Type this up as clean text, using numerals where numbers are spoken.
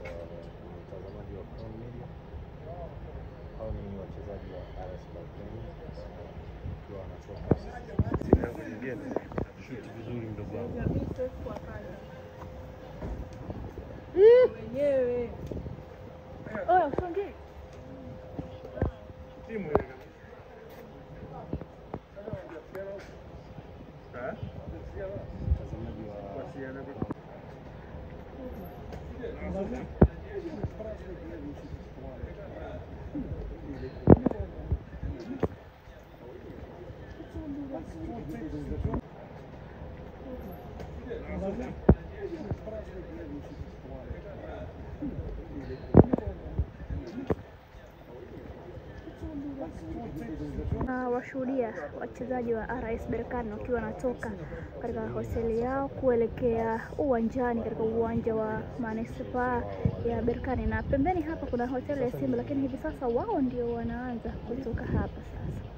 mtazamaji wa Crown Media. Hao ni wachezaji wa RS Berkane wakiwa wanatoka timu yako nyingine. Shoot vizuri mdogo wangu. Wenyewe. Songe. Timu ile. Mtazamaji wa washuhudia wachezaji wa RS Berkane wakiwa wanatoka katika hoteli yao kuelekea uwanjani katika uwanja wa Manispaa ya Berkane, na pembeni hapa kuna hoteli ya Simba, lakini hivi sasa wao ndio wanaanza kutoka hapa sasa.